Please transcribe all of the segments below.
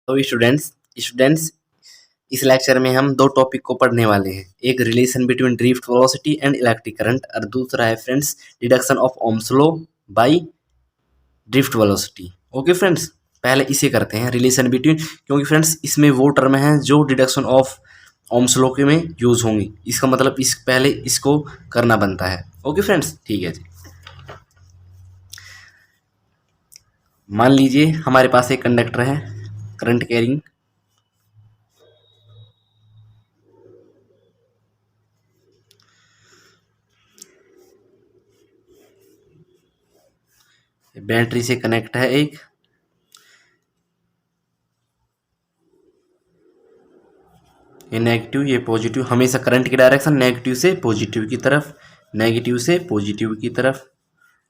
तो students students इस lecture में हम दो टॉपिक को पढ़ने वाले हैं। एक relation between drift velocity and electric current और दूसरा है friends deduction of Ohm's law by drift velocity. Okay friends, पहले इसे करते हैं रिलेशन बिटवीन, क्योंकि फ्रेंड्स इसमें वो टर्म है जो डिडक्शन ऑफ ओम्स लॉ के में यूज होंगी। इसका मतलब इस पहले इसको करना बनता है। ओके फ्रेंड्स, ठीक है जी। मान लीजिए हमारे पास एक कंडक्टर है करंट कैरिंग, बैटरी से कनेक्ट है एक, ये नेगेटिव ये पॉजिटिव, हमेशा करंट की डायरेक्शन नेगेटिव से पॉजिटिव की तरफ, नेगेटिव से पॉजिटिव की तरफ।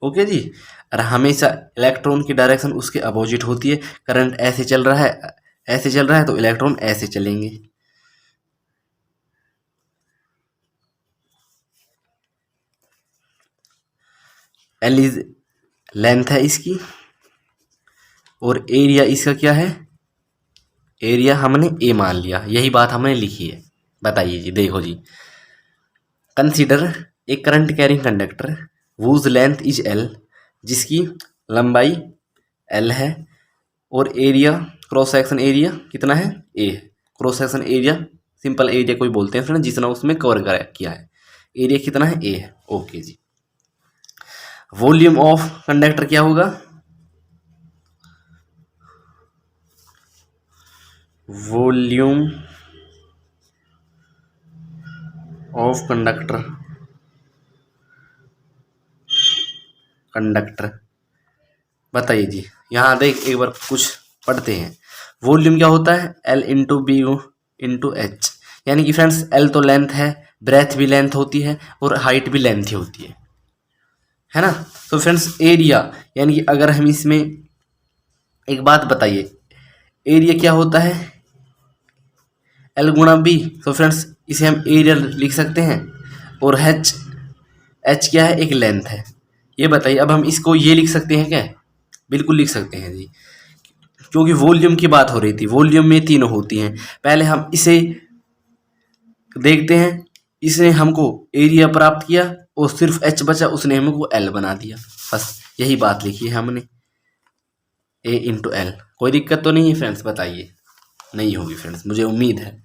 ओके जी। और हमेशा इलेक्ट्रॉन की डायरेक्शन उसके अपोजिट होती है। करंट ऐसे चल रहा है, ऐसे चल रहा है तो इलेक्ट्रॉन ऐसे चलेंगे। एल इज लेंथ है इसकी, और एरिया इसका क्या है, एरिया हमने ए मान लिया, यही बात हमने लिखी है। बताइए जी, देखो जी, consider a current carrying conductor whose length is L, जिसकी लंबाई एल है, और एरिया क्रॉस सेक्शन एरिया कितना है, A. Cross section area simple area कोई बोलते हैं फ्रेंड जितना उसमें कवर किया है। एरिया कितना है, ए है। ओके जी। वॉल्यूम ऑफ कंडक्टर क्या होगा, वॉल्यूम ऑफ कंडक्टर, कंडक्टर बताइए जी। यहाँ देख एक बार कुछ पढ़ते हैं। वॉल्यूम क्या होता है, L into B into H, यानी कि फ्रेंड्स एल तो लेंथ है, ब्रेथ भी लेंथ होती है और हाइट भी लेंथ ही होती है ना। तो फ्रेंड्स एरिया, यानी कि अगर हम इसमें एक बात बताइए, एरिया क्या होता है, एल गुणा बी। तो फ्रेंड्स इसे हम एरिया लिख सकते हैं, और एच, एच क्या है, एक लेंथ है। ये बताइए, अब हम इसको ये लिख सकते हैं क्या, बिल्कुल लिख सकते हैं जी, क्योंकि वॉल्यूम की बात हो रही थी। वॉल्यूम में तीनों होती हैं। पहले हम इसे देखते हैं, इसने हमको एरिया प्राप्त किया और सिर्फ एच बचा, उसने हमको एल बना दिया। बस यही बात लिखी है हमने, ए इंटू एल। कोई दिक्कत तो नहीं है फ्रेंड्स, बताइए। नहीं होगी फ्रेंड्स, मुझे उम्मीद है।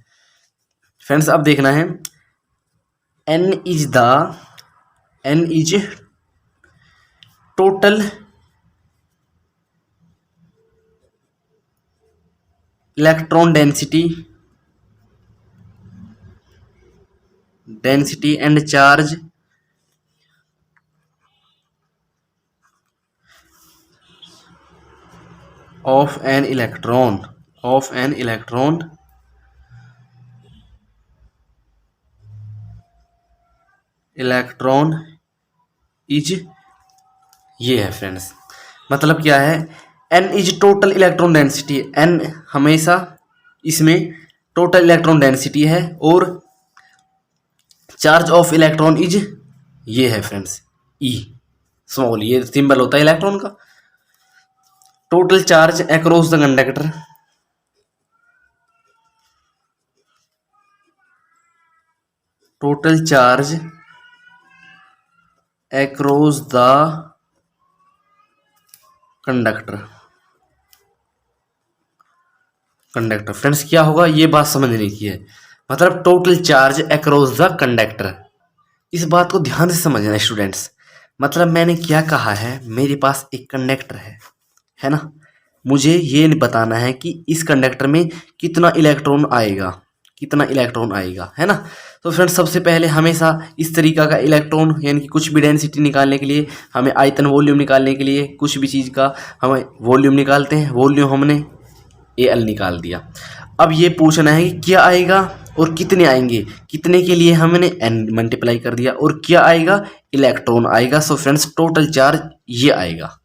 फ्रेंड्स अब देखना है, N is total electron density and charge of an electron is, ये है फ्रेंड्स। मतलब क्या है, n is total electron density, n हमेशा इसमें टोटल इलेक्ट्रॉन डेंसिटी है, और चार्ज ऑफ इलेक्ट्रॉन इज, ये है फ्रेंड्स E स्मॉल, ये सिंबल होता है इलेक्ट्रॉन का। Total charge across the conductor, total charge across the conductor friends क्या होगा, ये बात समझने की है। मतलब total charge across the conductor, इस बात को ध्यान से समझना स्टूडेंट्स। मतलब मैंने क्या कहा है, मेरे पास एक कंडक्टर है ना, मुझे ये बताना है कि इस कंडक्टर में कितना इलेक्ट्रॉन आएगा, है ना। तो फ्रेंड्स सबसे पहले हमेशा इस तरीका का इलेक्ट्रॉन, यानी कि कुछ भी डेंसिटी निकालने के लिए, हमें आयतन वॉल्यूम निकालने के लिए कुछ भी चीज़ का हमें वॉल्यूम निकालते हैं। वॉल्यूम हमने AL निकाल दिया। अब ये पूछना है कि क्या आएगा और कितने आएंगे, कितने के लिए हमने n मल्टीप्लाई कर दिया, और क्या आएगा, इलेक्ट्रॉन आएगा। सो फ्रेंड्स टोटल चार्ज ये आएगा।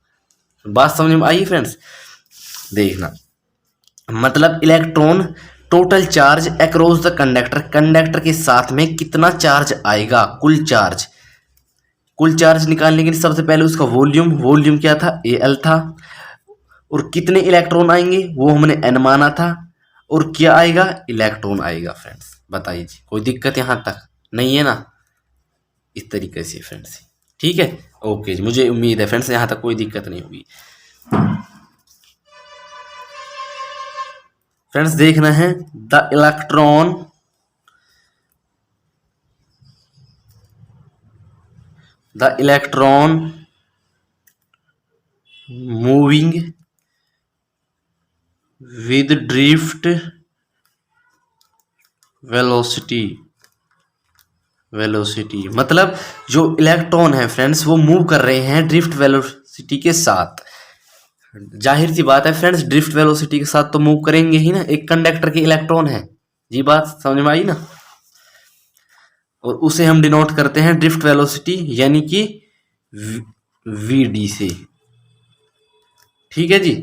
बात समझ में आई फ्रेंड्स, देखना। मतलब electron total charge across the conductor के साथ में कितना चार्ज आएगा, कुल चार्ज निकालने के लिए सबसे पहले उसका वॉल्यूम क्या था, AL था, और कितने इलेक्ट्रॉन आएंगे वो हमने n माना था, और क्या आएगा, इलेक्ट्रॉन आएगा फ्रेंड्स। बताइए जी, कोई दिक्कत यहाँ तक नहीं है ना। इस तरीके से फ्रेंड्स, ठीक है। ओके जी, मुझे उम्मीद है फ्रेंड्स यहाँ तक कोई दिक्कत नहीं होगी। फ्रेंड्स देखना है the electron moving with drift velocity मतलब जो इलेक्ट्रॉन है फ्रेंड्स वो मूव कर रहे हैं ड्रिफ्ट वेलोसिटी के साथ। जाहिर सी बात है फ्रेंड्स, ड्रिफ्ट वेलोसिटी के साथ तो मूव करेंगे ही ना, एक कंडक्टर के इलेक्ट्रॉन है जी, बात समझ में आई ना। और उसे हम डिनोट करते हैं ड्रिफ्ट वेलोसिटी यानी कि वीडी से, ठीक है जी।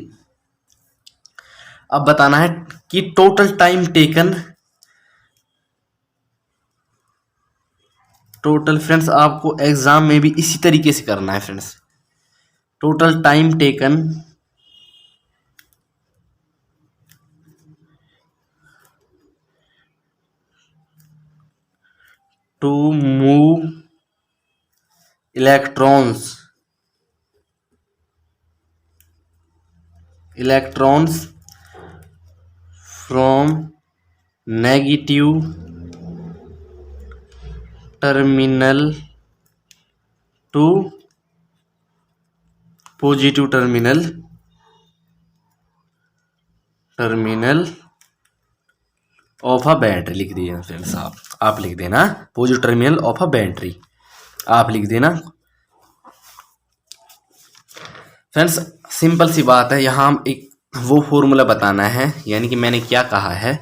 अब बताना है कि total time taken, total friends आपको एग्जाम में भी इसी तरीके से करना है friends. Total time taken to move electrons from negative terminal to positive terminal of a battery लिख दिया फ्रेंड्स। आप लिख देना positive terminal of a battery, आप लिख देना फ्रेंड्स। सिंपल सी बात है, यहाँ हम एक वो फॉर्मूला बताना है, यानी कि मैंने क्या कहा है,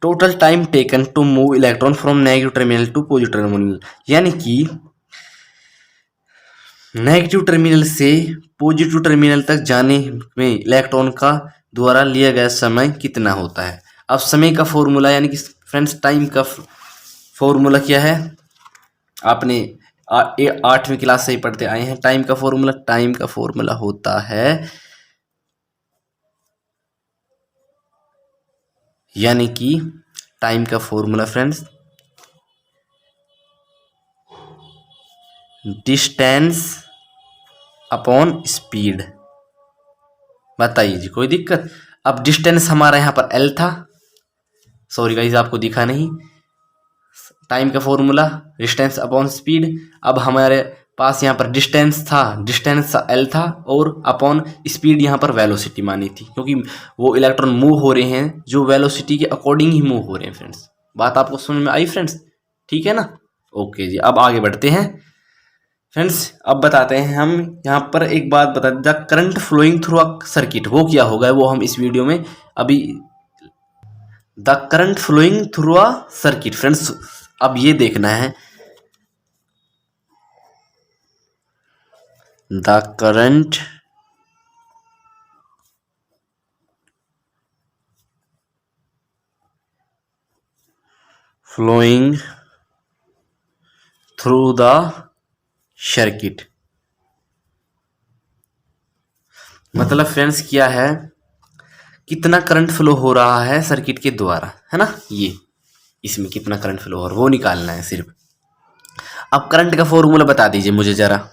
total time taken to move electron from negative terminal to positive terminal, यानी कि नेगेटिव टर्मिनल से पॉजिटिव टर्मिनल तक जाने में इलेक्ट्रॉन का द्वारा लिया गया समय कितना होता है। अब समय का फॉर्मूला यानी कि फ्रेंड्स टाइम का फॉर्मूला क्या है, आपने 8वीं क्लास से ही पढ़ते आए हैं। टाइम का फॉर्मूला होता है, यानी कि टाइम का formula friends distance upon speed. बताइए जी, कोई दिक्कत। अब डिस्टेंस हमारा यहाँ पर एल था, सॉरी गाइस आपको दिखा नहीं। टाइम का फॉर्मूला डिस्टेंस अपॉन स्पीड। अब हमारे पास यहाँ पर डिस्टेंस एल था और अपॉन स्पीड यहाँ पर वेलोसिटी मानी थी, क्योंकि वो इलेक्ट्रॉन मूव हो रहे हैं जो वेलोसिटी के अकॉर्डिंग ही मूव हो रहे हैं फ्रेंड्स। बात आपको समझ में आई फ्रेंड्स, ठीक है ना। ओके जी, अब आगे बढ़ते हैं फ्रेंड्स। अब बताते हैं हम यहाँ पर एक बात बता, the current flowing through a circuit, वो क्या होगा वो हम इस वीडियो में अभी, the current flowing through a circuit friends. अब ये देखना है the current flowing through the circuit, मतलब फ्रेंड्स क्या है, कितना करंट फ्लो हो रहा है सर्किट के द्वारा, है ना। ये इसमें कितना करंट फ्लो हो रहा है वो निकालना है सिर्फ। अब करंट का फॉर्मूला बता दीजिए मुझे जरा,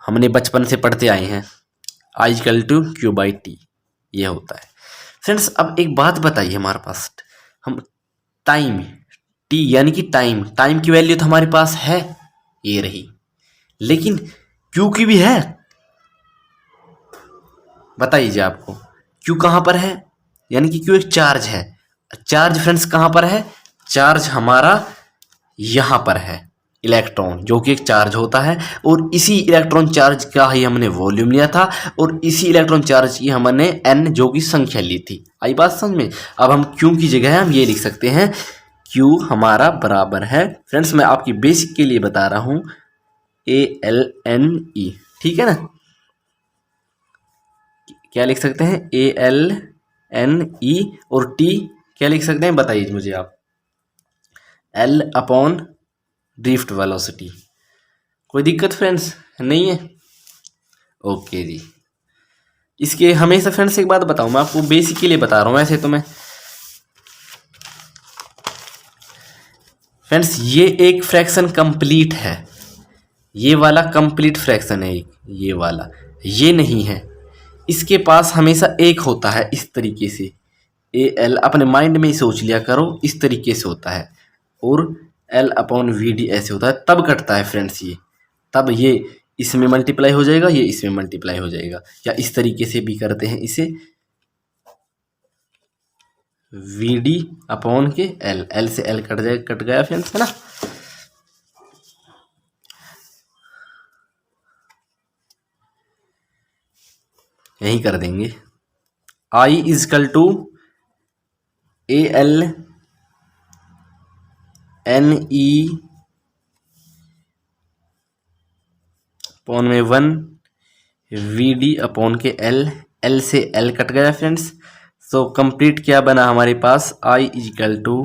हमने बचपन से पढ़ते आए हैं, I equal to Q by T ये होता है फ्रेंड्स। अब एक बात बताइए, हमारे पास हम टाइम टी यानी कि टाइम की वैल्यू तो हमारे पास है, ये रही, लेकिन क्यू की भी है। बताइए आपको क्यू कहाँ पर है, यानी कि क्यू एक चार्ज है। चार्ज फ्रेंड्स कहाँ पर है, चार्ज हमारा यहाँ पर है, इलेक्ट्रॉन जो कि एक चार्ज होता है, और इसी इलेक्ट्रॉन चार्ज का ही हमने वॉल्यूम लिया था, और इसी इलेक्ट्रॉन चार्ज की हमने n जो कि संख्या ली थी। आई बात समझ में। अब हम Q की जगह हम ये लिख सकते हैं, Q हमारा बराबर है फ्रेंड्स, मैं आपकी बेसिक के लिए बता रहा हूँ, ALNE, ठीक है ना। क्या लिख सकते हैं, ALNE, और T क्या लिख सकते हैं बताइए मुझे आप, L अपॉन ड्रिफ्ट वेलोसिटी। कोई दिक्कत फ्रेंड्स नहीं है, ओके जी। इसके हमेशा फ्रेंड्स एक बात बताऊं, मैं आपको बेसिक के लिए बता रहा हूँ, वैसे तो मैं फ्रेंड्स ये एक फ्रैक्शन कंप्लीट है, ये वाला कंप्लीट फ्रैक्शन है, ये वाला ये नहीं है। इसके पास हमेशा एक होता है इस तरीके से, ए एल अपने माइंड में ही सोच लिया करो, इस तरीके से होता है, और एल अपॉन वी डी ऐसे होता है, तब कटता है फ्रेंड्स ये, तब ये इसमें मल्टीप्लाई हो जाएगा, ये इसमें मल्टीप्लाई हो जाएगा, या इस तरीके से भी करते हैं इसे, V D upon K L, L से एल कट जाए, कट गया फ्रेंड्स, है ना। यही कर देंगे, I is equal to A L N E upon में 1 V D upon K L, L से एल कट गया फ्रेंड्स। सो कंप्लीट क्या बना हमारे पास, I is equal to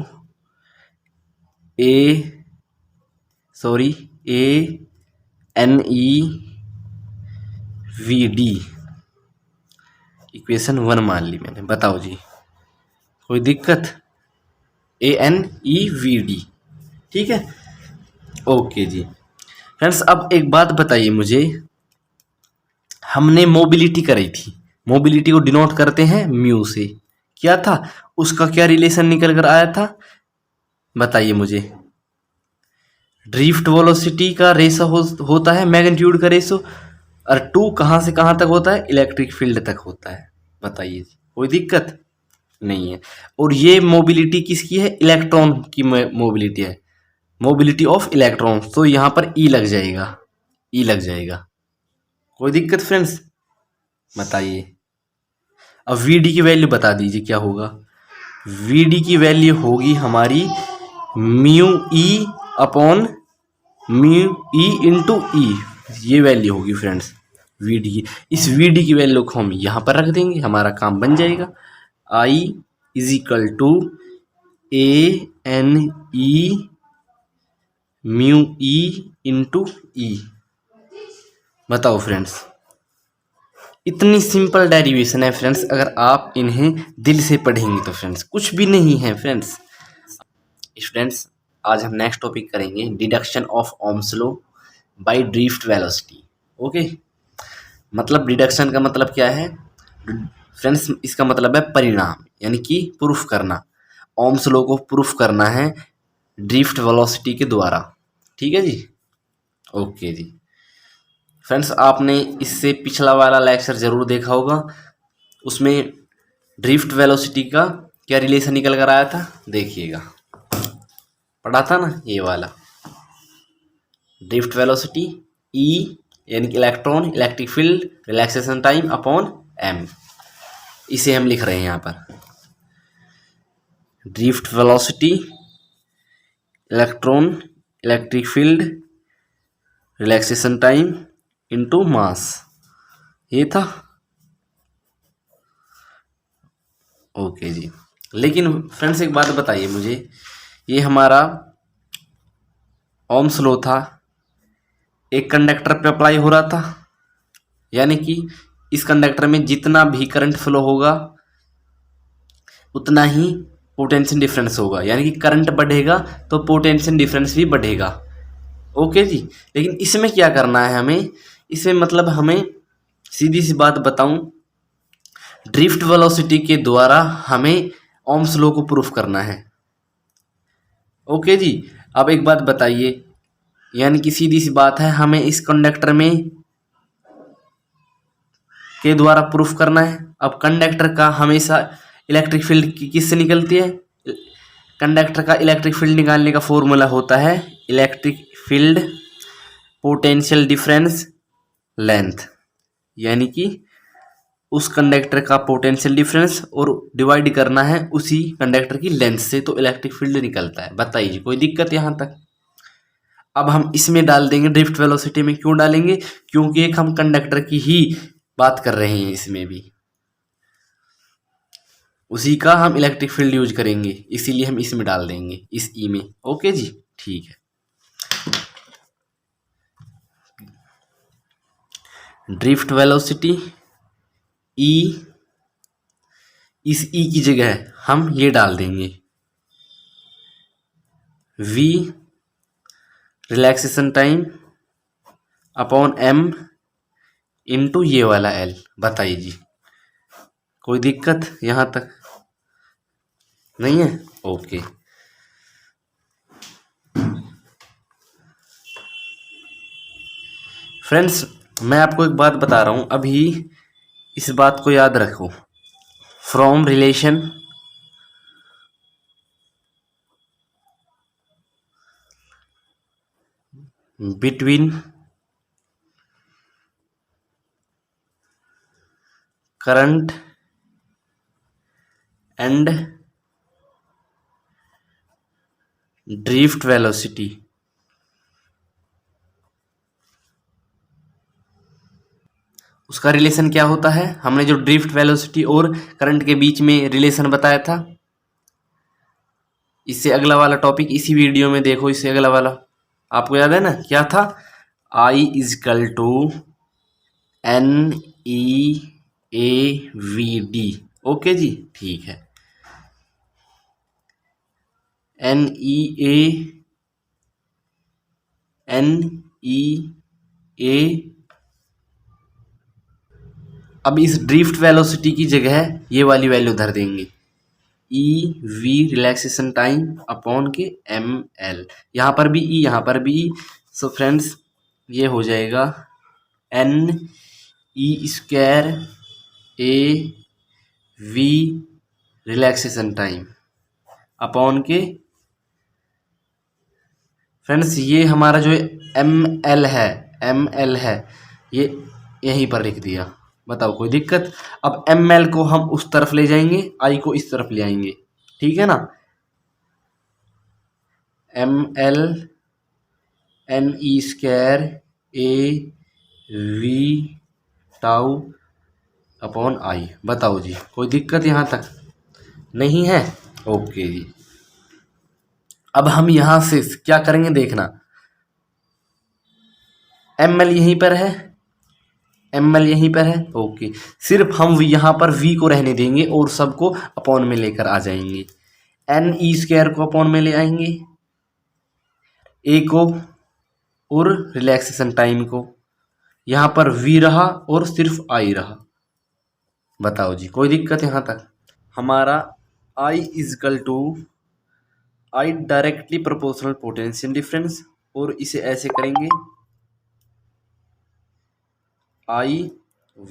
A N E V D, equation 1 मान ली मैंने। बताओ जी कोई दिक्कत, A N E V D, ठीक है, ओके जी। फ्रेंड्स अब एक बात बताइए मुझे, हमने मोबिलिटी करी थी, मोबिलिटी को डिनोट करते हैं म्यू से, क्या था उसका, क्या रिलेशन निकल कर आया था, बताइए मुझे। ड्रिफ्ट वेलोसिटी का रेशो होता है मैग्नीट्यूड का रेशो, और 2 कहाँ से कहाँ तक होता है, इलेक्ट्रिक फील्ड तक होता है। बताइए कोई दिक्कत नहीं है। और ये मोबिलिटी किसकी है, इलेक्ट्रॉन की मोबिलिटी है, मोबिलिटी ऑफ इलेक्ट्रॉन, तो यहाँ पर ई लग जाएगा, ई लग जाएगा, कोई दिक्कत फ्रेंड्स, बताइए। अब वी डी की वैल्यू बता दीजिए क्या होगा, वी डी की वैल्यू होगी हमारी mu E upon mu E into E, ये वैल्यू होगी फ्रेंड्स वी डी की। इस वी डी की वैल्यू को हम यहाँ पर रख देंगे, हमारा काम बन जाएगा। I is equal to A N E mu E into E. बताओ फ्रेंड्स, इतनी सिंपल डेरिवेशन है फ्रेंड्स, अगर आप इन्हें दिल से पढ़ेंगे तो फ्रेंड्स कुछ भी नहीं है फ्रेंड्स। स्टूडेंट्स आज हम नेक्स्ट टॉपिक करेंगे, deduction of Ohm's law by drift velocity. Okay, मतलब डिडक्शन का मतलब क्या है फ्रेंड्स, इसका मतलब है परिणाम, यानी कि प्रूफ करना, ओम्स लॉ को प्रूफ करना है ड्रिफ्ट वेलोसिटी के द्वारा, ठीक है जी, ओके जी। फ्रेंड्स आपने इससे पिछला वाला लेक्चर जरूर देखा होगा, उसमें ड्रिफ्ट वेलोसिटी का क्या रिलेशन निकल कर आया था, देखिएगा, पढ़ा था ना ये वाला, ड्रिफ्ट वेलोसिटी ई यानी कि electron, electric field, relaxation time upon M, इसे हम लिख रहे हैं यहाँ पर, drift velocity, electron, electric field, relaxation time into mass, ये था, ओके जी। लेकिन फ्रेंड्स एक बात बताइए मुझे, ये हमारा ओम्स लॉ था, एक कंडक्टर पे अप्लाई हो रहा था, यानी कि इस कंडक्टर में जितना भी करंट फ्लो होगा उतना ही पोटेंशियल डिफरेंस होगा, यानी कि करंट बढ़ेगा तो पोटेंशियल डिफरेंस भी बढ़ेगा, ओके जी। लेकिन इसमें क्या करना है हमें, इसमें मतलब हमें सीधी सी बात बताऊं, ड्रिफ्ट वेलोसिटी के द्वारा हमें ओम्स लॉ को प्रूफ करना है, ओके जी। अब एक बात बताइए, यानी कि सीधी सी बात है, हमें इस कंडक्टर में के द्वारा प्रूफ करना है। अब कंडक्टर का हमेशा इलेक्ट्रिक फील्ड किससे निकलती है, कंडक्टर का इलेक्ट्रिक फील्ड निकालने का फॉर्मूला होता है electric field potential difference length, यानी कि उस कंडक्टर का पोटेंशियल डिफरेंस और डिवाइड करना है उसी कंडक्टर की लेंथ से, तो इलेक्ट्रिक फील्ड निकलता है। बताइए कोई दिक्कत यहाँ तक। अब हम इसमें डाल देंगे ड्रिफ्ट वेलोसिटी में, क्यों डालेंगे, क्योंकि एक हम कंडक्टर की ही बात कर रहे हैं, इसमें भी उसी का हम इलेक्ट्रिक फील्ड यूज करेंगे, इसीलिए हम इसमें डाल देंगे, इस ई में, ओके जी, ठीक है। ड्रिफ्ट वेलोसिटी ई, इस ई की जगह हम ये डाल देंगे V relaxation time upon M into ये वाला एल। बताइए जी, कोई दिक्कत यहाँ तक नहीं है? ओके फ्रेंड्स, मैं आपको एक बात बता रहा हूँ अभी, इस बात को याद रखो। From relation between current and drift velocity, उसका रिलेशन क्या होता है? हमने जो ड्रिफ्ट वेलोसिटी और करंट के बीच में रिलेशन बताया था, इससे अगला वाला टॉपिक इसी वीडियो में देखो। इससे अगला वाला आपको याद है ना, क्या था? I is equal to N E A V D. Okay जी, ठीक है। एन ई ए, अब इस ड्रिफ्ट वेलोसिटी की जगह ये वाली वैल्यू धर देंगे, E V relaxation time upon के एम एल। यहाँ पर भी ई, यहाँ पर भी ई। सो फ्रेंड्स, ये हो जाएगा N E square A V relaxation time upon K, friends ये हमारा जो एम एल है ये यहीं पर लिख दिया। बताओ कोई दिक्कत? अब एम एल को हम उस तरफ ले जाएंगे, आई को इस तरफ ले आएंगे, ठीक है ना? M L N E square A V tau upon I. बताओ जी, कोई दिक्कत यहाँ तक नहीं है? ओके जी, अब हम यहां से क्या करेंगे देखना। एम एल यहीं पर है, एम एल यहीं पर है, ओके। सिर्फ हम यहाँ पर वी को रहने देंगे और सबको अपॉन में लेकर आ जाएंगे। एन ई स्क्वायर को अपॉन में ले आएंगे, ए को और रिलैक्सेशन टाइम को, यहाँ पर वी रहा और सिर्फ आई रहा। बताओ जी, कोई दिक्कत यहाँ तक? हमारा I is equal to, I directly proportional potential difference, और इसे ऐसे करेंगे आई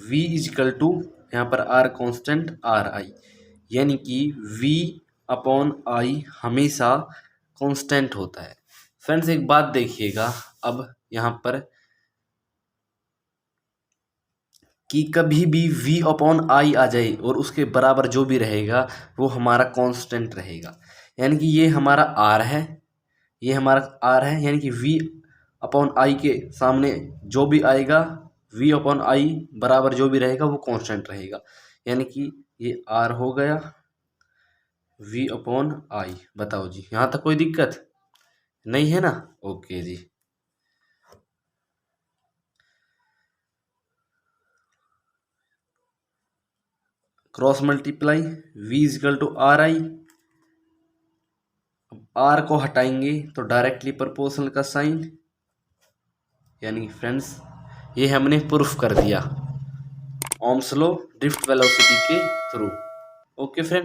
वी इजकल टू, यहाँ पर आर कांस्टेंट आर आई, यानी कि वी अपॉन आई हमेशा कांस्टेंट होता है। फ्रेंड्स एक बात देखिएगा अब यहाँ पर, कि कभी भी v अपॉन आई आ जाए और उसके बराबर जो भी रहेगा वो हमारा कांस्टेंट रहेगा। यानी कि ये हमारा r है, ये हमारा r है, यानी कि v अपॉन आई के सामने जो भी आएगा, v अपॉन आई बराबर जो भी रहेगा वो कांस्टेंट रहेगा। यानी कि ये r हो गया v अपॉन आई। बताओ जी, यहाँ तक कोई दिक्कत नहीं है ना? ओके जी, cross multiply v is equal to R I. R को हटाएंगे तो डायरेक्टली प्रोपोर्शनल का साइन, यानी कि फ्रेंड्स ये हमने प्रूफ कर दिया ओम्स लॉ ड्रिफ्ट वेलोसिटी के थ्रू। Okay friends.